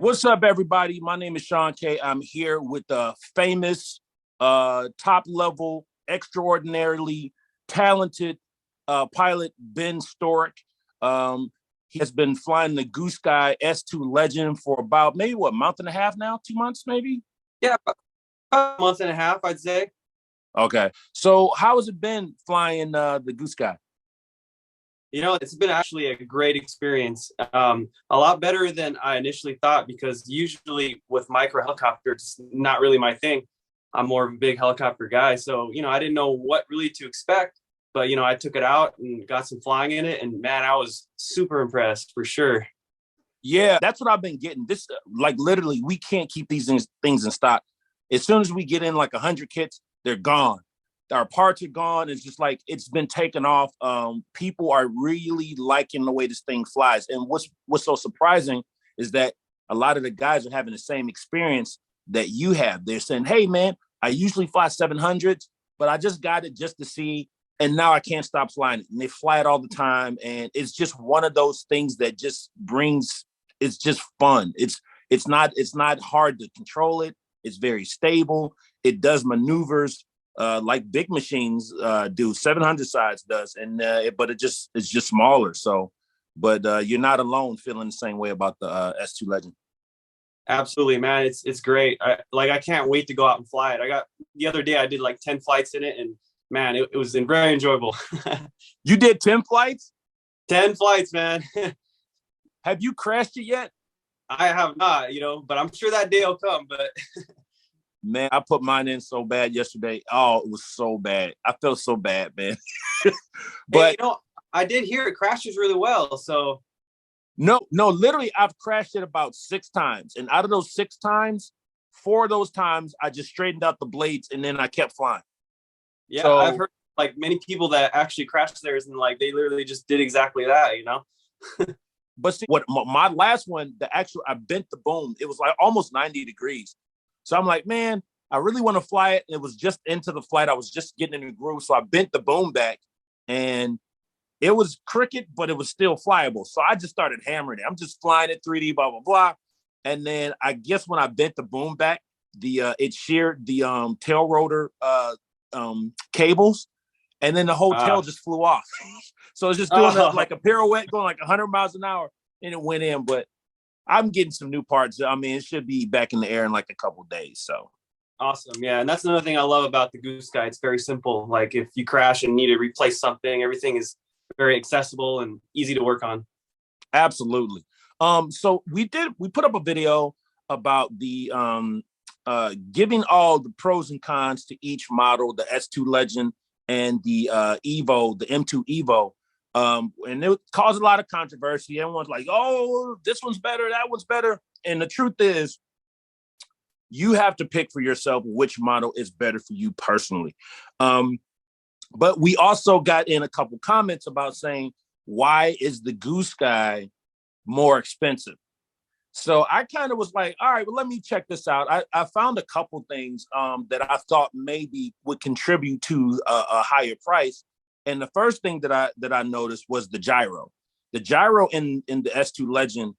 What's up, everybody? My name is Sean K. I'm here with the famous, top level, extraordinarily talented pilot Ben Storick. He has been flying the GOOSKY S2 Legend for about maybe what, month and a half now? 2 months, maybe? Yeah, about a month and a half, I'd say. Okay. So how has it been flying the GOOSKY? It's been actually a great experience. A lot better than I initially thought, because usually with micro helicopters, it's not really my thing. I'm more of a big helicopter guy. So, I didn't know what really to expect, but, I took it out and got some flying in it. And man, I was super impressed for sure. Yeah, that's what I've been getting. This, like, literally, we can't keep these things in stock. As soon as we get in like 100 kits, they're gone. Our parts are gone. It's just like it's been taken off. People are really liking the way this thing flies. And what's so surprising is that a lot of the guys are having the same experience that you have. They're saying, "Hey, man, I usually fly 700s, but I just got it just to see, and now I can't stop flying it." And they fly it all the time, and it's just one of those things that just brings. It's just fun. It's not hard to control it. It's very stable. It does maneuvers like big machines do. 700 size does, and but it's just smaller. So, but you're not alone feeling the same way about the S2 Legend. Absolutely, man. It's great. I can't wait to go out and fly it. The other day I did like 10 flights in it, and man, it was very enjoyable. You did 10 flights? 10 flights, man. Have you crashed it yet? I have not, but I'm sure that day will come. But man, I put mine in so bad yesterday. Oh, it was so bad. I felt so bad, man. But hey, I did hear it crashes really well. So no, literally, I've crashed it about 6 times, and out of those 6 times, 4 of those times I just straightened out the blades, and then I kept flying. Yeah, so, I've heard like many people that actually crashed theirs, and like they literally just did exactly that. But see, what my last one, I bent the boom. It was like almost 90 degrees. So I'm like, man, I really want to fly it. It was just into the flight. I was just getting in the groove. So I bent the boom back, and it was crooked, but it was still flyable. So I just started hammering it. I'm just flying it 3D, blah, blah, blah. And then I guess when I bent the boom back, it sheared the tail rotor cables, and then the whole tail just flew off. So it's just doing like a pirouette, going like 100 miles an hour, and it went in. But I'm getting some new parts. I mean, it should be back in the air in like a couple of days. So awesome. Yeah. And that's another thing I love about the GOOSKY. It's very simple. Like if you crash and need to replace something, everything is very accessible and easy to work on. Absolutely. So we put up a video about the giving all the pros and cons to each model, the S2 Legend and the Evo, the M2 Evo. And it caused a lot of controversy. Everyone's like, "Oh, this one's better, that one's better." And the truth is, you have to pick for yourself which model is better for you personally. But we also got in a couple comments about saying, why is the GOOSKY more expensive? So I kind of was like, all right, well, let me check this out. I found a couple things that I thought maybe would contribute to a higher price. And the first thing that I noticed was the gyro. The gyro in the S2 Legend,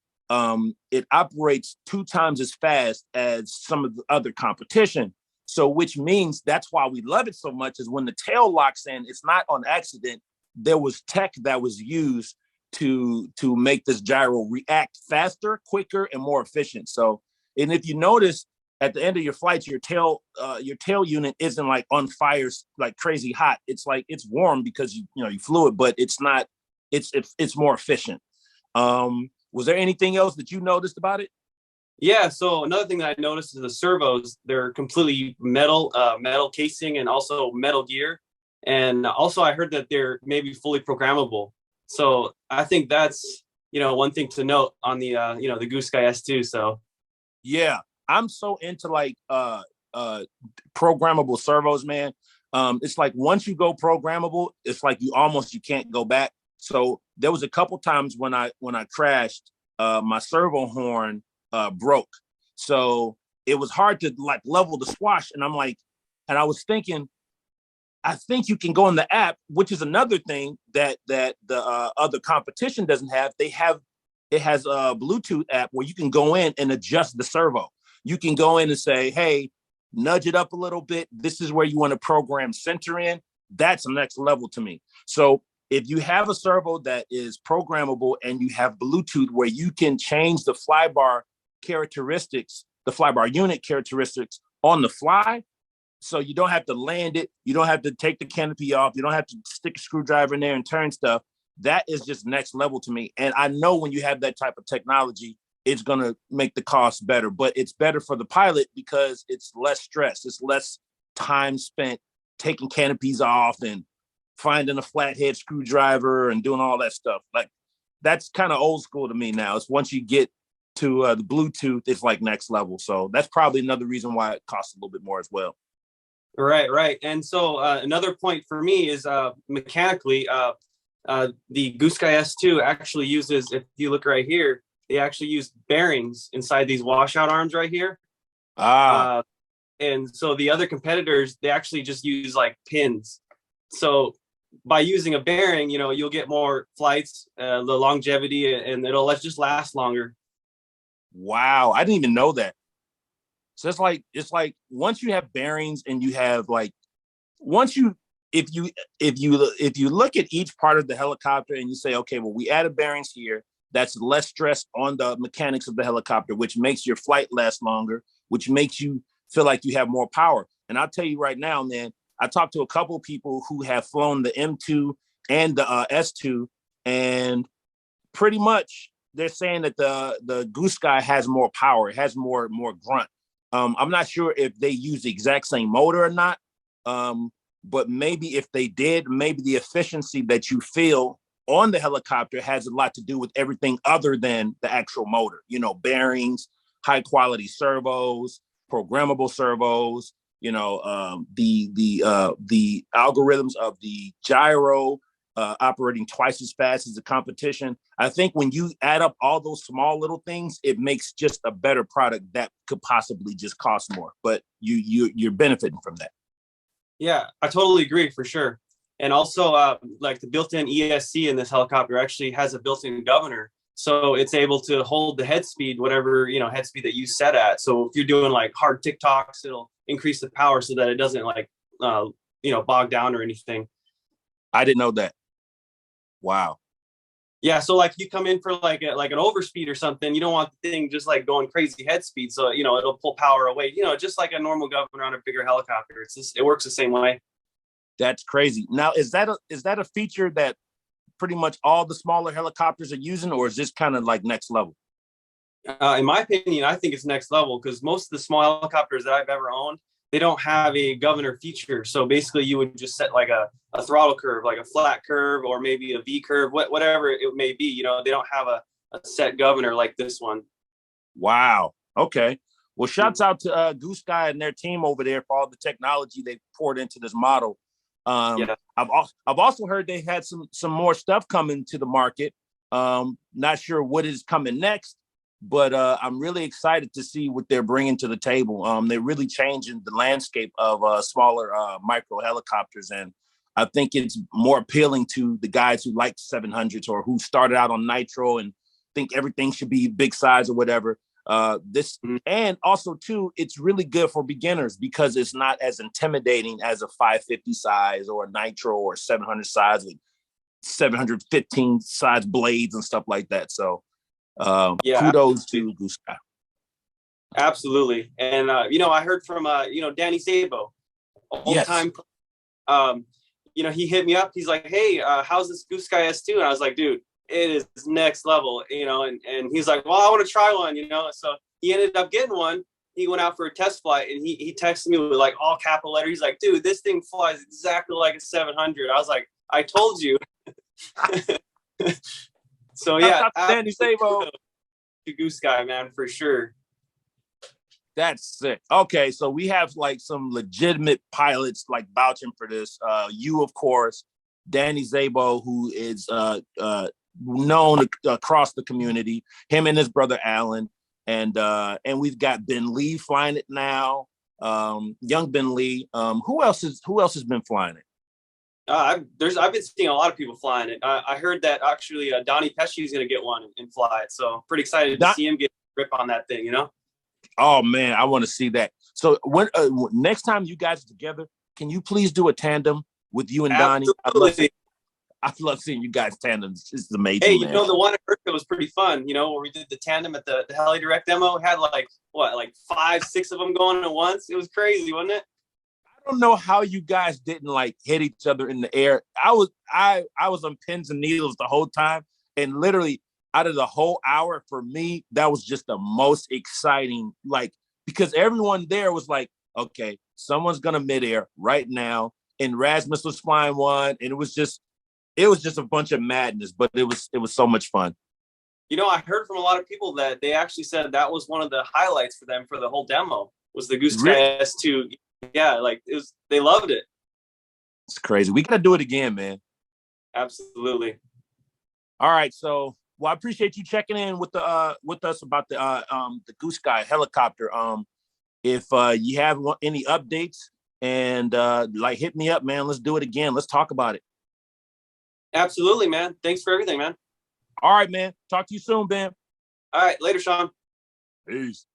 it operates 2 times as fast as some of the other competition. So which means that's why we love it so much, is when the tail locks in, it's not on accident. There was tech that was used to make this gyro react faster, quicker, and more efficient. So, and if you notice, at the end of your flights, your tail unit isn't like on fire, like crazy hot. It's like it's warm because you flew it, but it's not. It's more efficient. Was there anything else that you noticed about it? Yeah. So another thing that I noticed is the servos. They're completely metal casing and also metal gear. And also I heard that they're maybe fully programmable. So I think that's, one thing to note on the, the GOOSKY S2. So yeah, I'm so into like programmable servos, man. It's like once you go programmable, it's like you can't go back. So there was a couple times when I crashed, my servo horn broke. So it was hard to like level the swash. And I was thinking, I think you can go in the app, which is another thing that the other competition doesn't have. They have it has a Bluetooth app where you can go in and adjust the servo. You can go in and say, hey, nudge it up a little bit. This is where you want to program center in. That's the next level to me. So if you have a servo that is programmable and you have Bluetooth where you can change the flybar characteristics, the flybar unit characteristics on the fly, so you don't have to land it, you don't have to take the canopy off, you don't have to stick a screwdriver in there and turn stuff. That is just next level to me. And I know when you have that type of technology, it's going to make the cost better, but it's better for the pilot because it's less stress. It's less time spent taking canopies off and finding a flathead screwdriver and doing all that stuff. Like, that's kind of old school to me now. It's once you get to the Bluetooth, it's like next level. So that's probably another reason why it costs a little bit more as well. Right. And so another point for me is mechanically, the GOOSKY S2 actually uses, if you look right here, they actually use bearings inside these washout arms right here. And so the other competitors, they actually just use like pins. So by using a bearing, you'll get more flights, the longevity, and it'll just last longer. Wow, I didn't even know that. So it's like once you have bearings and you have like, if you look at each part of the helicopter and you say, okay, well, we added bearings here, that's less stress on the mechanics of the helicopter, which makes your flight last longer, which makes you feel like you have more power. And I'll tell you right now, man, I talked to a couple of people who have flown the M2 and the S2, and pretty much they're saying that the GOOSKY has more power, it has more grunt. I'm not sure if they use the exact same motor or not, but maybe if they did, maybe the efficiency that you feel on the helicopter has a lot to do with everything other than the actual motor. Bearings, high quality servos, programmable servos. The algorithms of the gyro operating twice as fast as the competition. I think when you add up all those small little things, it makes just a better product that could possibly just cost more. But you're benefiting from that. Yeah, I totally agree for sure. And also, like the built-in ESC in this helicopter actually has a built-in governor. So it's able to hold the head speed, whatever, head speed that you set at. So if you're doing like hard TikToks, it'll increase the power so that it doesn't like, bog down or anything. I didn't know that. Wow. Yeah. So like you come in for like an overspeed or something, you don't want the thing just like going crazy head speed. So, it'll pull power away, just like a normal governor on a bigger helicopter. It works the same way. That's crazy. Now, is that a feature that pretty much all the smaller helicopters are using, or is this kind of like next level? In my opinion, I think it's next level because most of the small helicopters that I've ever owned, they don't have a governor feature. So basically you would just set like a throttle curve, like a flat curve or maybe a V curve, whatever it may be. They don't have a set governor like this one. Wow. Okay. Well, shouts out to GOOSKY and their team over there for all the technology they poured into this model. Yeah. I've also heard they had some more stuff coming to the market. Not sure what is coming next, but I'm really excited to see what they're bringing to the table. They're really changing the landscape of smaller micro helicopters, and I think it's more appealing to the guys who like 700s or who started out on nitro and think everything should be big size or whatever. And also too, it's really good for beginners because it's not as intimidating as a 550 size or a nitro or 700 size with 715 size blades and stuff like that. So kudos to GOOSKY. Absolutely. And I heard from Donnie Sabo, old time. He hit me up. He's like, hey, how's this GOOSKY S2? And I was like, dude, it is next level, and he's like, well, I want to try one, so he ended up getting one. He went out for a test flight and he texted me with like all capital letters. He's like, dude, this thing flies exactly like a 700. I was like, I told you. So yeah, Danny Sabo to GOOSKY, man, for sure. That's sick. Okay, so we have like some legitimate pilots like vouching for this. You, of course, Danny Sabo, who is known across the community, him and his brother Alan, and we've got Ben Lee flying it now, young Ben Lee. Who else has been flying it? I've been seeing a lot of people flying it. I heard that actually Donnie Pesce is going to get one and fly it. So pretty excited to see him get a grip on that thing, you know? Oh man, I want to see that. So when next time you guys are together, can you please do a tandem with you and Donnie? Absolutely. I love seeing you guys tandem. It's amazing. Hey, man. You know, the one at Herco was pretty fun, you know, where we did the tandem at the HeliDirect demo. Had like 5, 6 of them going at once. It was crazy, wasn't it? I don't know how you guys didn't like hit each other in the air. I was on pins and needles the whole time, and literally out of the whole hour for me, that was just the most exciting. Like, because everyone there was like, okay, someone's gonna midair right now, and Rasmus was flying one, and it was just a bunch of madness, but it was so much fun. You know, I heard from a lot of people that they actually said that was one of the highlights for them for the whole demo was the GOOSKY S2. Yeah, like they loved it. It's crazy. We gotta do it again, man. Absolutely. All right, so I appreciate you checking in with us about the GOOSKY helicopter. If you have any updates and like hit me up, man. Let's do it again. Let's talk about it. Absolutely, man. Thanks for everything, man. All right, man. Talk to you soon, Ben. All right, later, Sean. Peace.